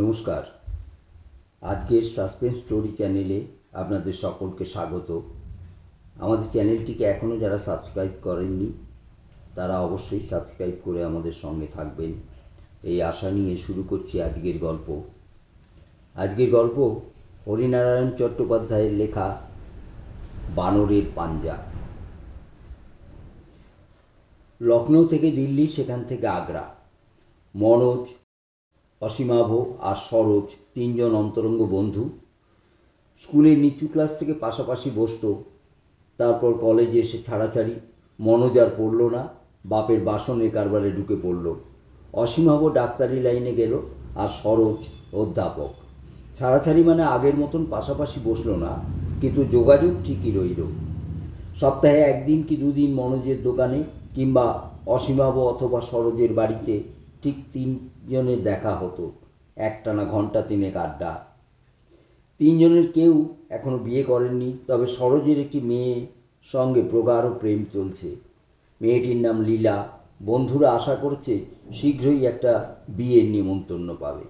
নমস্কার। আজকের suspense story চ্যানেলে আপনাদের সকলকে স্বাগত। আমাদের চ্যানেলটিকে এখনও যারা সাবস্ক্রাইব করেননি তারা অবশ্যই সাবস্ক্রাইব করে আমাদের সঙ্গে থাকবেন, এই আশা নিয়ে শুরু করছি আজকের গল্প। আজকের গল্প হরিনারায়ণ চট্টোপাধ্যায়ের লেখা বানরের পাঞ্জা। লখনৌ থেকে দিল্লি, সেখান থেকে আগ্রা। মনোজ, অসীমাভ আর সরোজ তিনজন অন্তরঙ্গ বন্ধু। স্কুলের নিচু ক্লাস থেকে পাশাপাশি বসত। তারপর কলেজে এসে ছাড়াছাড়ি। মনোজ আর পড়ল না, বাপের বাসনের কারবারে ঢুকে পড়ল। অসীমাভ ডাক্তারি লাইনে গেল আর সরোজ অধ্যাপক। ছাড়াছাড়ি মানে আগের মতন পাশাপাশি বসল না, কিন্তু যোগাযোগ ঠিকই রইল। সপ্তাহে একদিন কি দুদিন মনোজের দোকানে কিংবা অসীমাভ অথবা সরোজের বাড়িতে ঠিক তিনজনের দেখা হতো। একটানা ঘন্টা তিনেক আড্ডা। তিনজনের কেউ এখনো বিয়ে করেননি, তবে সরোজের একটি মেয়ে সঙ্গে প্রগাঢ় প্রেম চলছে। মেয়েটির নাম লীলা। বন্ধুরা আশা করছে শীঘ্রই একটা বিয়ের নিমন্ত্রণ পাবে।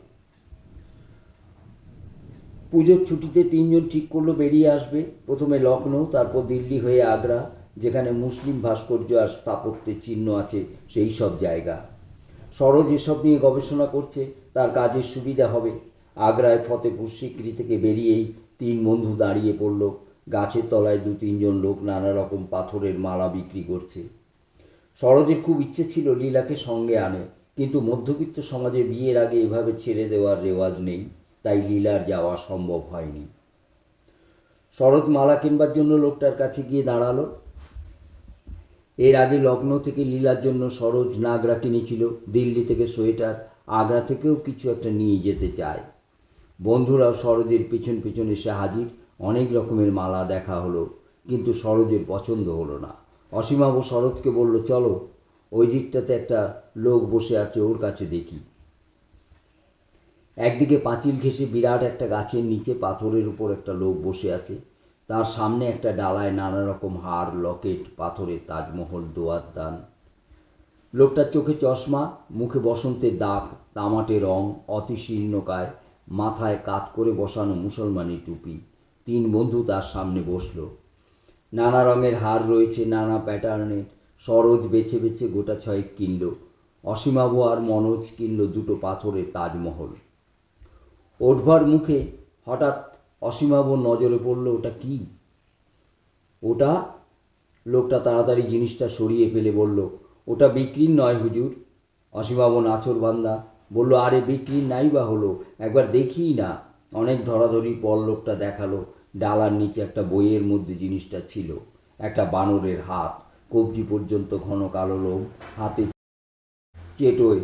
পুজোর ছুটিতে তিনজন ঠিক করলো বেরিয়ে আসবে। প্রথমে লখনৌ, তারপর দিল্লি হয়ে আগ্রা, যেখানে মুসলিম ভাস্কর্য আর স্থাপত্যের চিহ্ন আছে সেই সব জায়গা। সরোজ এসব নিয়ে গবেষণা করছে, তার কাজের সুবিধা হবে। আগ্রায় ফতেপুর সিক্রি থেকে বেরিয়েই তিন বন্ধু দাঁড়িয়ে পড়ল। গাছের তলায় দু তিনজন লোক নানা রকম পাথরের মালা বিক্রি করছে। সরোজের খুব ইচ্ছে ছিল লীলাকে সঙ্গে আনে, কিন্তু মধ্যবিত্ত সমাজে বিয়ের আগে এভাবে ছেড়ে দেওয়ার রেওয়াজ নেই, তাই লীলার যাওয়া সম্ভব হয়নি। সরোজ মালা কিনবার জন্য লোকটার কাছে গিয়ে দাঁড়ালো। এর আগে লখনৌ থেকে লীলার জন্য সরোজ নাগরা কিনেছিল, দিল্লি থেকে সোয়েটার, আগ্রা থেকেও কিছু একটা নিয়ে যেতে চায়। বন্ধুরাও সরোজের পিছন পিছন এসে হাজির। অনেক রকমের মালা দেখা হলো, কিন্তু সরোজের পছন্দ হলো না। অসীমাভ সরোজকে বলল, চলো ওই দিকটাতে একটা লোক বসে আছে, ওর কাছে দেখি। একদিকে পাঁচিল ঘেঁষে বিরাট একটা গাছের নিচে পাথরের উপর একটা লোক বসে আছে। তার সামনে একটা ডালায় নানা রকম হার, লকেট, পাথরের তাজমহল, দোয়াত দান। লোকটার চোখে চশমা, মুখে বসন্তের দাগ, তামাটে রং, অতি শীর্ণকায়, মাথায় কাত করে বসানো মুসলমানি টুপি। তিন বন্ধু তার সামনে বসল। নানা রঙের হার রয়েছে, নানা প্যাটার্নের। সরোজ বেছে বেছে গোটা ছয়েক কিনল। অসীমাভ আর মনোজ কিনল দুটো পাথরের তাজমহল। ওঠবার মুখে হঠাৎ অসীমাভর নজরে পড়ল, ওটা কি? ওটা? লোকটা তাড়াতাড়ি জিনিসটা সরিয়ে ফেলে বলল, ওটা বিক্রির নয় হুজুর। অসীমাভ নাছোড়বান্দা বলল, আরে বিক্রির নাই বা হলো, একবার দেখিই না। অনেক ধরাধরির পর লোকটা দেখালো। ডালার নিচে একটা বইয়ের মধ্যে জিনিসটা ছিল। একটা বানরের হাত, কবজি পর্যন্ত ঘন কালো লোম, হাতে চেটোয়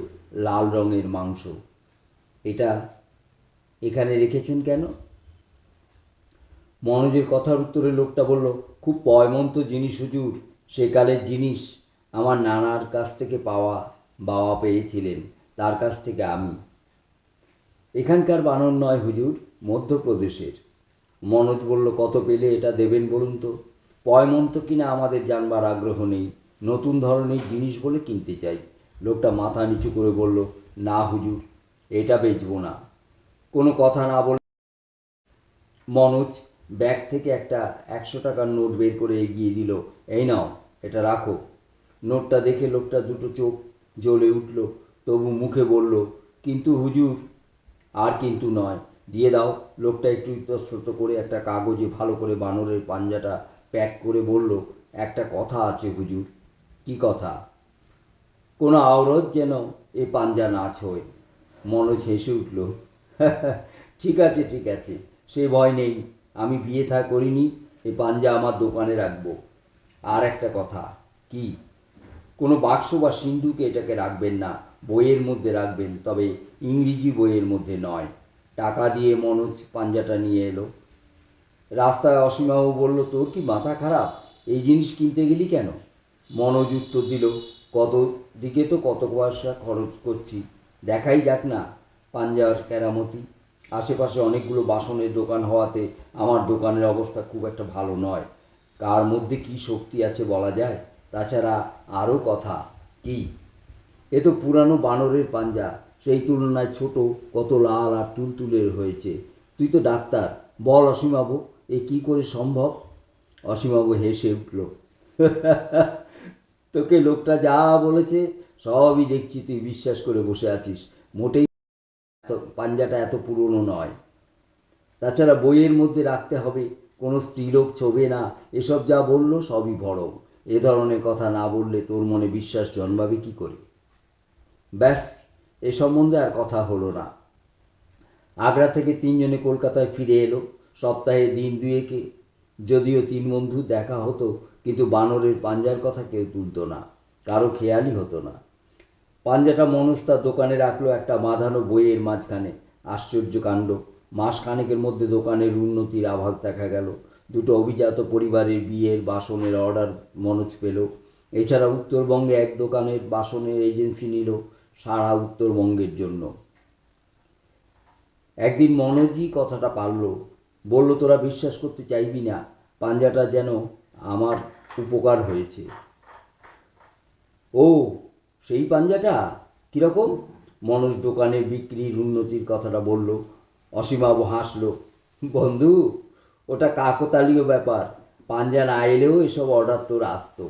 লাল রঙের মাংস। এটা এখানে রেখেছেন কেন? মনোজের কথার উত্তরে লোকটা বলল, খুব পয়মন্ত জিনিস হুজুর, সেকালের জিনিস। আমার নানার কাছ থেকে পাওয়া, বাবা পেয়েছিলেন, তার কাছ থেকে আমি। এখানকার বানর নয় হুজুর, মধ্যপ্রদেশের। মনোজ বলল, কত পেলে এটা দেবেন বলুন তো? পয়মন্ত কিনা আমাদের জানবার আগ্রহ নেই, নতুন ধরনের জিনিস বলে কিনতে চাই। লোকটা মাথা নিচু করে বলল, না হুজুর, এটা বেচবো না। কোনো কথা না বলে মনোজ ব্যাগ থেকে একটা 100 টাকার নোট বের করে এগিয়ে দিল। এই নাও, এটা রাখো। নোটটা দেখে লোকটা দুটো চোখ জ্বলে উঠল, তবু মুখে বলল, কিন্তু হুজুর। আর কিন্তু নয়, দিয়ে দাও। লোকটা একটু ইতস্তত করে একটা কাগজে ভালো করে বানরের পাঞ্জাটা প্যাক করে বলল, একটা কথা আছে হুজুর। কি কথা? কোনো আওরত যেন এ পাঞ্জা না ছোঁয়। মনোজ হেসে উঠল, ঠিক আছে ঠিক আছে, সে ভয় নেই। আমি বিয়ে থা করিনি, এ পাঞ্জা আমার দোকানে রাখবো। আর একটা কথা। কি? কোনো বাক্স বা সিন্ধুকে এটাকে রাখবেন না, বইয়ের মধ্যে রাখবেন, তবে ইংরেজি বইয়ের মধ্যে নয়। টাকা দিয়ে মনোজ পাঞ্জাটা নিয়ে এলো। রাস্তায় অসীমাভ বলল, তোর কি মাথা খারাপ? এই জিনিস কিনতে গেলি কেন? মনোজ উত্তর দিল, কত দিকে তো কত পয়সা খরচ করছি, দেখাই যাক না পাঞ্জার কেরামতি। আশেপাশে অনেকগুলো বাসনের দোকান হওয়াতে আমার দোকানের অবস্থা খুব একটা ভালো নয়। কার মধ্যে কি শক্তি আছে বলা যায়। তাছাড়া আরও কথা। কি? এ তো পুরানো বানরের পাঞ্জা, সেই তুলনায় ছোট, কত লাল আর তুলতুলে হয়েছে। তুই তো ডাক্তার, বল অসীমবাবু, এ কি করে সম্ভব? অসীমবাবু হেসে উঠল। তোকে লোকটা যা বলেছে সবই দেখছি তুই বিশ্বাস করে বসে আছিস। মোটেই পাঞ্জাটা এত পুরনো নয়। তাছাড়া বইয়ের মধ্যে রাখতে হবে, কোনো স্ত্রীলোক ছোবে না, এসব যা বলল সবই ভরম। এ ধরনের কথা না বললে তোর মনে বিশ্বাস জন্মাবে কি করে? ব্যাস, এ সম্বন্ধে আর কথা হলো না। আগ্রা থেকে তিনজনে কলকাতায় ফিরে এলো। সপ্তাহে দিন দুয়েকে যদিও তিন বন্ধু দেখা হতো, কিন্তু বানরের পাঞ্জার কথা কেউ তুলত না, কারো খেয়ালই হতো না। পাঞ্জাটা মনোজ তার দোকানে রাখলো একটা বাঁধানো বইয়ের মাঝখানে। আশ্চর্য কাণ্ড, মাস খানেকের মধ্যে দোকানের উন্নতির আভাস দেখা গেল। দুটো অভিজাত পরিবারের বিয়ের বাসনের অর্ডার মনোজ পেল। এছাড়া উত্তরবঙ্গে এক দোকানের বাসনের এজেন্সি নিল সারা উত্তরবঙ্গের জন্য। একদিন মনোজই কথাটা পারল, বলল, তোরা বিশ্বাস করতে চাইবি না, পাঞ্জাটা যেন আমার উপকার হয়েছে। ও, সেই পাঞ্জাটা কিরকম? মনোজ দোকানের বিক্রির উন্নতির কথাটা বলল। অসীমবাবু হাসল। বন্ধু, ওটা কাকতালীয় ব্যাপার, পাঞ্জা না এলেও এসব অর্ডার তোর আসতো।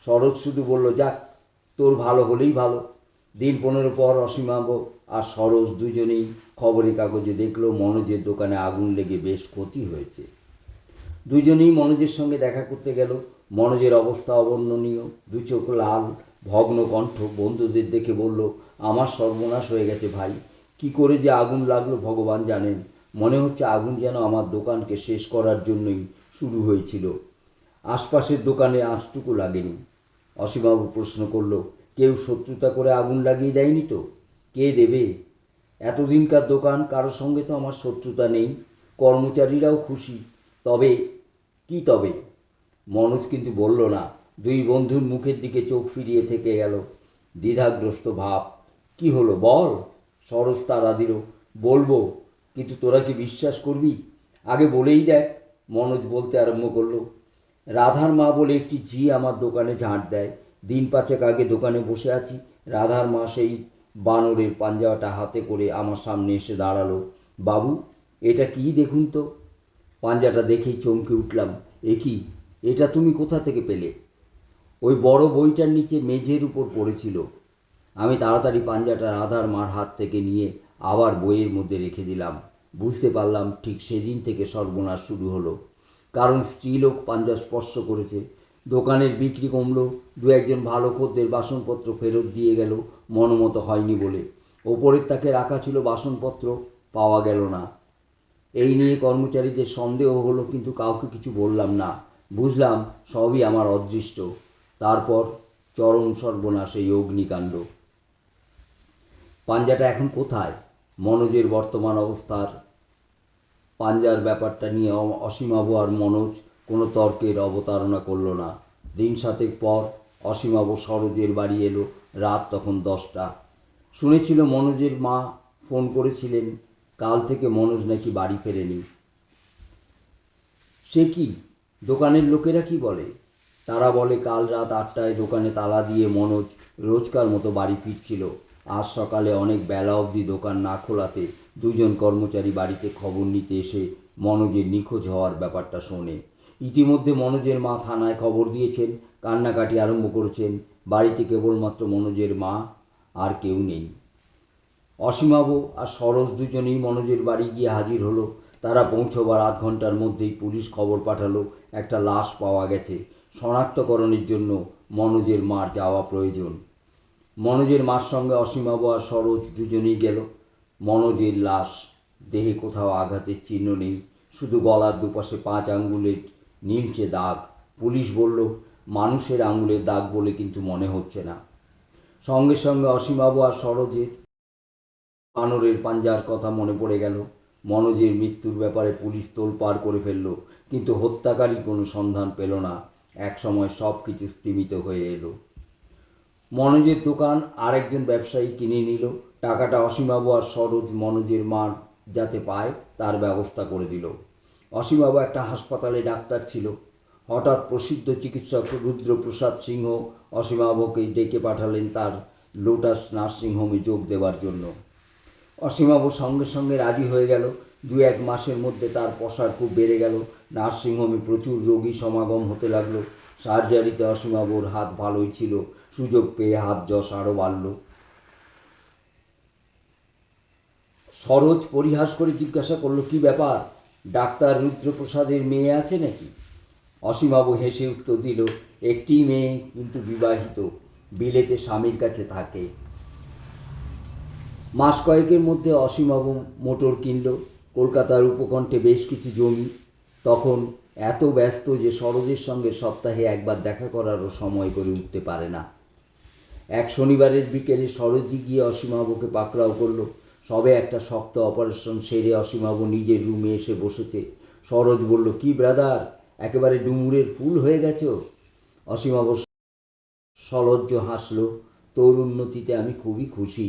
সরোজ শুধু বলল, যাক, তোর ভালো হলেই ভালো। দিন 15 পর অসীমবাবু আর সরোজ দুজনেই খবরের কাগজে দেখলো মনোজের দোকানে আগুন লেগে বেশ ক্ষতি হয়েছে। দুজনেই মনোজের সঙ্গে দেখা করতে গেল। মনোজের অবস্থা অবর্ণনীয়, দু চোখ লাল, ভগ্ন কণ্ঠ। বন্ধুদের দেখে বলল, আমার সর্বনাশ হয়ে গেছে ভাই, কি করে যে আগুন লাগলো ভগবান জানেন। মনে হচ্ছে আগুন যেন আমার দোকানকে শেষ করার জন্যই শুরু হয়েছিল। আশপাশের দোকানে আঁচটুকু লাগেনি। অসীমবাবু প্রশ্ন করল, কেউ শত্রুতা করে আগুন লাগিয়ে দেয়নি তো? কে দেবে? এতদিনকার দোকান, কারোর সঙ্গে তো আমার শত্রুতা নেই, কর্মচারীরাও খুশি। তবে কি তবে? মনোজ কিন্তু বলল না। দুই বন্ধুর মুখের দিকে চোখ ফিরিয়ে থেকে গেল, দ্বিধাগ্রস্ত ভাব। কি হলো বল? সরোজ তাড়া দিল, বলবো, কিন্তু তোরা কি বিশ্বাস করবি? আগে বলেই দেখ। মনোজ বলতে আরম্ভ করলো, রাধার মা বলে একটি ঝি আমার দোকানে ঝাঁট দেয়। দিন 5 আগে দোকানে বসে আছি, রাধার মা সেই বানরের পাঞ্জাটা হাতে করে আমার সামনে এসে দাঁড়ালো। বাবু, এটা কি দেখুন তো। পাঞ্জাটা দেখেই চমকে উঠলাম। এ কি, এটা তুমি কোথা থেকে পেলে? ওই বড় বইটার নিচে মেঝের উপর পড়েছিল। আমি তাড়াতাড়ি পাঞ্জাটা রাধার মার হাত থেকে নিয়ে আবার বইয়ের মধ্যে রেখে দিলাম। বুঝতে পারলাম ঠিক সেদিন থেকে সর্বনাশ শুরু হলো। কারণ স্ত্রীলোক পাঞ্জা স্পর্শ করেছে। দোকানের বিক্রি কমলো, দু একজন ভালো খদ্দের বাসনপত্র ফেরত দিয়ে গেল মনোমতো হয়নি বলে। ওপরের তাকে রাখা ছিল বাসনপত্র, পাওয়া গেল না। এই নিয়ে কর্মচারীদের সন্দেহ হলো, কিন্তু কাউকে কিছু বললাম না। বুঝলাম সবই আমার অদৃষ্ট। তারপর চরম সর্বনাশ, এই অগ্নিকাণ্ড। পাঞ্জাটা এখন কোথায়? মনোজের বর্তমান অবস্থার পাঞ্জার ব্যাপারটা নিয়ে অসীমবাবু আর মনোজ কোনো তর্কের অবতারণা করল না। দিন 7 পর অসীমবাবু সরোজের বাড়ি এলো। রাত তখন 10টা। শুনেছিল মনোজের মা ফোন করেছিলেন, কাল থেকে মনোজ নাকি বাড়ি ফেরেনি। সে কি? দোকানের লোকেরা কি বলে? তারা বলে কাল রাত 8টায় দোকানে তালা দিয়ে মনোজ রোজকার মতো বাড়ি ফিরছিল। আজ সকালে অনেক বেলা অবধি দোকান না খোলাতে দুজন কর্মচারী বাড়িতে খবর নিতে এসে মনোজের নিখোঁজ হওয়ার ব্যাপারটা শোনে। ইতিমধ্যে মনোজের মা থানায় খবর দিয়েছেন, কান্নাকাটি আরম্ভ করেছেন। বাড়িতে কেবলমাত্র মনোজের মা, আর কেউ নেই। অসীমবাবু আর সরোজ দুজনেই মনোজের বাড়ি গিয়ে হাজির হলো। তারা পৌঁছবার 8 ঘন্টার মধ্যেই পুলিশ খবর পাঠালো একটা লাশ পাওয়া গেছে। শনাক্তকরণের জন্য মনোজের মার যাওয়া প্রয়োজন। মনোজের মার সঙ্গে অসীমবাবু আর সরোজ দুজনেই গেল। মনোজের লাশ, দেহে কোথাও আঘাতের চিহ্ন নেই, শুধু গলার দুপাশে 5 আঙ্গুলের নীলচে দাগ। পুলিশ বলল, মানুষের আঙুলের দাগ বলে কিন্তু মনে হচ্ছে না। সঙ্গে সঙ্গে অসীমবাবু আর সরোজের বানরের পাঞ্জার কথা মনে পড়ে গেল। মনোজের মৃত্যুর ব্যাপারে পুলিশ তোলপাড় করে ফেলল, কিন্তু হত্যাকারী কোনো সন্ধান পেল না। একসময় সব কিছু স্তিমিত হয়ে এলো। মনোজের দোকান আরেকজন ব্যবসায়ী কিনে নিল। টাকাটা অসীমবাবু আর সরোজ মনোজের মা যাতে পায় তার ব্যবস্থা করে দিল। অসীমবাবু একটা হাসপাতালে ডাক্তার ছিল। হঠাৎ প্রসিদ্ধ চিকিৎসক রুদ্রপ্রসাদ সিংহ অসীমবাবুকে ডেকে পাঠালেন তার লোটাস নার্সিংহোমে যোগ দেবার জন্য। অসীমবাবু সঙ্গে সঙ্গে রাজি হয়ে গেল। 2-1 মাসের মধ্যে তার প্রসার খুব বেড়ে গেল। নার্সিংহোমে প্রচুর রোগী সমাগম হতে লাগলো। সার্জারিতে অসীমবাবুর হাত ভালোই ছিল, সুযোগ পেয়ে হাত যশ আরও বাড়ল। সরোজ পরিহাস করে জিজ্ঞাসা করল, কি ব্যাপার, ডাক্তার রুদ্রপ্রসাদের মেয়ে আছে নাকি? অসীমবাবু হেসে উত্তর দিল, একটি মেয়ে, কিন্তু বিবাহিত, বিলেতে স্বামীর কাছে থাকে। মাস কয়েকের মধ্যে অসীমবাবু মোটর কিনল। কলকাতার উপকণ্ঠে বেশ কিছু জমি। তখন এত ব্যস্ত যে সরোজের সঙ্গে সপ্তাহে একবার দেখা করারও সময় করে উঠতে পারে না। এক শনিবারের বিকেলে সরোজই গিয়ে অসীমবাবুকে পাকড়াও করল। সবে একটা শক্ত অপারেশন সেরে অসীমবাবু নিজের রুমে এসে বসেছে। সরোজ বলল, কি ব্রাদার, একেবারে ডুমুরের ফুল হয়ে গেছ? অসীমবাবু সলজ্জ হাসল, তোর উন্নতিতে আমি খুবই খুশি।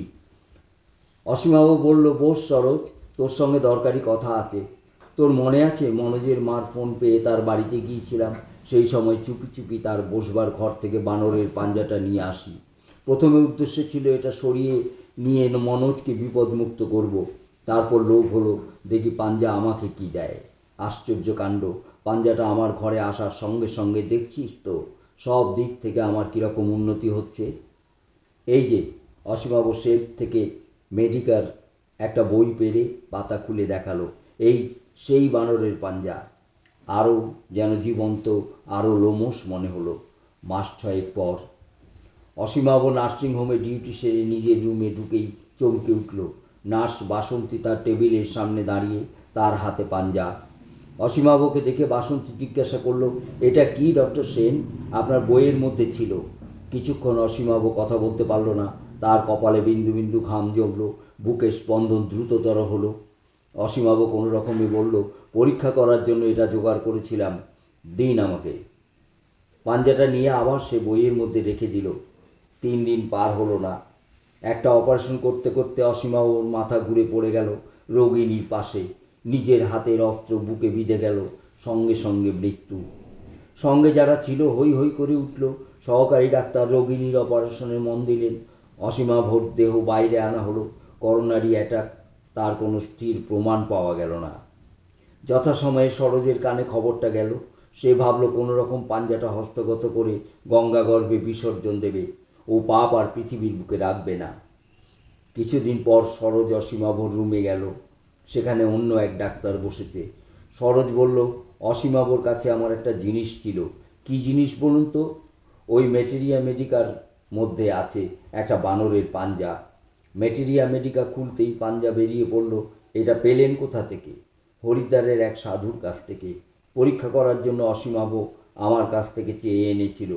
অসীমবাবু বলল, বস সরোজ, তোর সঙ্গে দরকারি কথা আছে। তোর মনে আছে মনোজের মার ফোন পেয়ে তার বাড়িতে গিয়েছিলাম? সেই সময় চুপি চুপি তার বসবার ঘর থেকে বানরের পাঞ্জাটা নিয়ে আসি। প্রথমে উদ্দেশ্য ছিল এটা সরিয়ে নিয়ে মনোজকে বিপদমুক্ত করব। তারপর লোভ হলো, দেখি পাঞ্জা আমাকে কি দেয়। আশ্চর্য কাণ্ড, পাঞ্জাটা আমার ঘরে আসার সঙ্গে সঙ্গে দেখছিস তো সব দিক থেকে আমার কীরকম উন্নতি হচ্ছে। এই যে, অসীমবাবু শেলফ থেকে মেডিকার একটা বই পেরে পাতা খুলে দেখালো, এই সেই বানরের পাঞ্জা। আরও যেন জীবন্ত, আরও লোমশ মনে হলো। মাস 6 পর অসীমবাবু নার্সিংহোমে ডিউটি সেরে নিজের রুমে ঢুকেই চমকে উঠল। নার্স বাসন্তী তার টেবিলের সামনে দাঁড়িয়ে, তার হাতে পাঞ্জা। অসীমবাবুকে দেখে বাসন্তী জিজ্ঞাসা করল, এটা কি ডক্টর সেন? আপনার বইয়ের মধ্যে ছিল। কিছুক্ষণ অসীমবাবু কথা বলতে পারল না। তার কপালে বিন্দু বিন্দু ঘাম জমল, বুকের স্পন্দন দ্রুততর হলো। অসীমবাবু কোনো রকমে বলল, পরীক্ষা করার জন্য এটা জোগাড় করেছিলাম, দিন আমাকে। পাঞ্জাটা নিয়ে আবার সে বইয়ের মধ্যে রেখে দিল। 3 দিন পার হলো না। একটা অপারেশন করতে করতে অসীমবাবুর মাথা ঘুরে পড়ে গেল রোগিণীর পাশে। নিজের হাতের অস্ত্র বুকে বিঁধে গেল, সঙ্গে সঙ্গে মৃত্যু। সঙ্গে যারা ছিল হৈ হৈ করে উঠল। সহকারী ডাক্তার রোগিণীর অপারেশনে মন দিলেন। অসীমবাবুর দেহ বাইরে আনা হলো। করোনারি অ্যাটাক, তার কোনো স্থির প্রমাণ পাওয়া গেল না। যথাসময়ে সরোজের কানে খবরটা গেল। সে ভাবল কোনো রকম পাঞ্জাটা হস্তগত করে গঙ্গাগর্ভে বিসর্জন দেবে। ও পাপ আর পৃথিবীর বুকে রাখবে না। কিছুদিন পর সরোজ অসীমবাবুর রুমে গেল। সেখানে অন্য এক ডাক্তার বসেছে। সরোজ বলল, অসীমবাবুর কাছে আমার একটা জিনিস ছিল। কি জিনিস বলুন তো? ওই ম্যাটেরিয়া মেডিকার মধ্যে আছে একটা বানরের পাঞ্জা। ম্যাটেরিয়া মেডিকা খুলতেই পাঞ্জা বেরিয়ে পড়ল। এটা পেলেন কোথা থেকে? হরিদ্বারের এক সাধুর কাছ থেকে। পরীক্ষা করার জন্য অসীমবাবু আমার কাছ থেকে চেয়ে এনেছিল।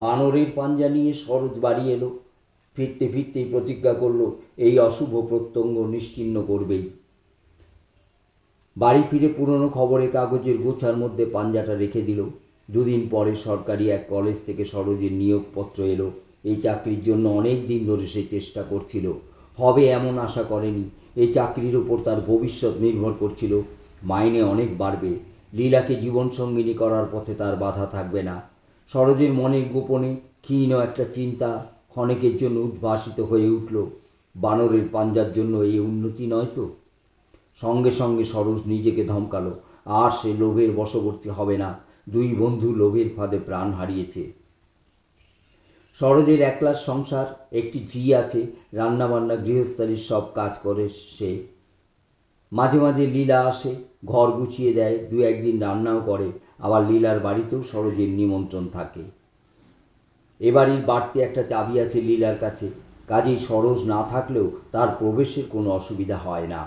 বানরের পাঞ্জা নিয়ে সরোজ বাড়ি এলো। ফিরতে ফিরতেই প্রতিজ্ঞা করল, এই অশুভ প্রত্যঙ্গ নিশ্চিহ্ন করবেই। বাড়ি ফিরে পুরনো খবরের কাগজের গোছার মধ্যে পাঞ্জাটা রেখে দিল। 2 দিন পরে সরকারি এক কলেজ থেকে সরোজের নিয়োগপত্র এলো। এই চাকরির জন্য অনেক দিন ধরে সে চেষ্টা করছিল, হবে এমন আশা করেনি। এই চাকরির উপর তার ভবিষ্যৎ নির্ভর করছিল। মাইনে অনেক বাড়বে। লীলাকে জীবনসঙ্গিনী করার পথে তার বাধা থাকবে না। সরোজের মনে গোপনে ক্ষীণ একটা চিন্তা ক্ষণেকের জন্য উদ্ভাসিত হয়ে উঠল, বানরের পাঞ্জার জন্য এই উন্নতি নয় তো? সঙ্গে সঙ্গে সরোজ নিজেকে ধমকালো, আর সে লোভের বশবর্তী হবে না। 2 বন্ধু লোভের ফাঁদে প্রাণ হারিয়েছে। সরোজের একলার সংসার, একটি ঝি আছে, রান্নাবান্না গৃহস্থালির সব কাজ করে সে। মাঝে মাঝে লীলা আসে, ঘর গুছিয়ে দেয়, 2-1 দিন রান্নাও করে। আবার লীলার বাড়িতেও সরোজের নিমন্ত্রণ থাকে। এ বাড়ির বাড়তি একটা চাবি আছে লীলার কাছে, কাজেই সরোজ না থাকলেও তার প্রবেশের কোনো অসুবিধা হয় না।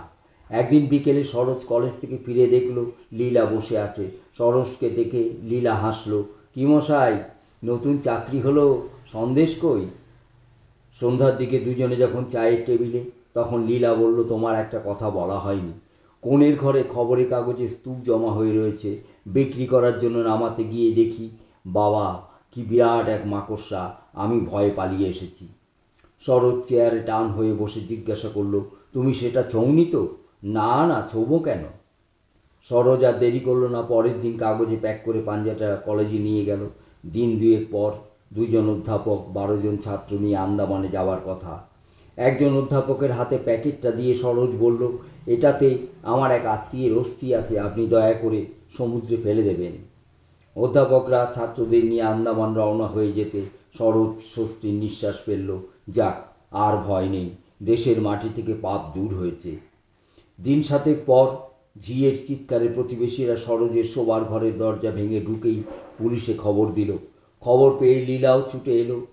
একদিন বিকেলে সরোজ কলেজ থেকে ফিরে দেখল লীলা বসে আছে। সরোজকে দেখে লীলা হাসল, কি মশাই, নতুন চাকরি হলো, সন্দেশ কই? সন্ধ্যার দিকে দুজনে যখন চায়ের টেবিলে, তখন লীলা বলল, তোমার একটা কথা বলা হয়নি। কোণের ঘরে খবরের কাগজে স্তূপ জমা হয়ে রয়েছে। বিক্রি করার জন্য নামাতে গিয়ে দেখি, বাবা, কি বিরাট এক মাকড়সা! আমি ভয়ে পালিয়ে এসেছি। সরোজ চেয়ারে টান হয়ে বসে জিজ্ঞাসা করল, তুমি সেটা ছোঁওনি তো? না না, ছোঁবো কেন? সরোজ আর দেরি করল না। পরের দিন কাগজে প্যাক করে পাঞ্জাটা কলেজে নিয়ে গেল। দিন 2 পর 2 জন অধ্যাপক 12 জন ছাত্র নিয়ে আন্দামানে যাওয়ার কথা। একজন অধ্যাপকের হাতে প্যাকেটটা দিয়ে সরোজ বলল, এটাতে আমার এক আত্মীয়ের অস্থি আছে, আপনি দয়া করে সমুদ্রে ফেলে দেবেন। অধ্যাপকরা ছাত্রদের নিয়ে আন্দামান রওনা হয়ে যেতে সরোজ স্বস্তির নিঃশ্বাস ফেলল। যাক, আর ভয় নেই, দেশের মাটি থেকে পাপ দূর হয়েছে। দিন সাতেক পর ঝিয়ের চিৎকারে প্রতিবেশীরা সরোজের শোবার ঘরের দরজা ভেঙে ঢুকেই পুলিশে খবর দিল। খবর পেয়ে লীলাও ছুটে এলো।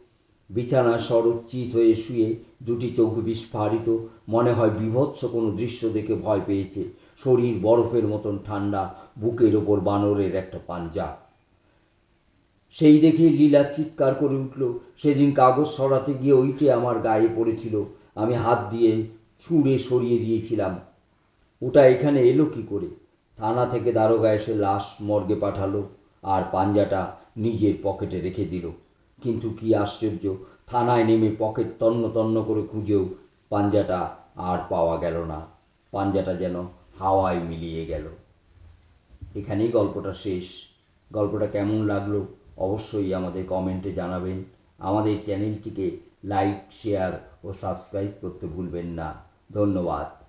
বিছানায় সরোজ চিত হয়ে শুয়ে, দুটি চোখ বিস্ফারিত, মনে হয় বীভৎস কোনো দৃশ্য দেখে ভয় পেয়েছে। শরীর বরফের মতন ঠান্ডা, বুকের ওপর বানরের একটা পাঞ্জা। সেই দেখে লীলা চিৎকার করে উঠল, সেদিন কাগজ সরাতে গিয়ে ওইটে আমার গায়ে পড়েছিল, আমি হাত দিয়ে ছুঁড়ে সরিয়ে দিয়েছিলাম, ওটা এখানে এলো কি করে? থানা থেকে দারোগা এসে লাশ মর্গে পাঠালো আর পাঞ্জাটা নিজের পকেটে রেখে দিল। কিন্তু কি আশ্চর্য, থানায় নেমে পকেট তন্ন তন্ন করে খুঁজেও পাঞ্জাটা আর পাওয়া গেল না। পাঞ্জাটা যেন হাওয়ায় মিলিয়ে গেল। এখানেই গল্পটা শেষ। গল্পটা কেমন লাগলো অবশ্যই আমাদের কমেন্টে জানাবেন। আমাদের চ্যানেলটিকে লাইক, শেয়ার ও সাবস্ক্রাইব করতে ভুলবেন না। ধন্যবাদ।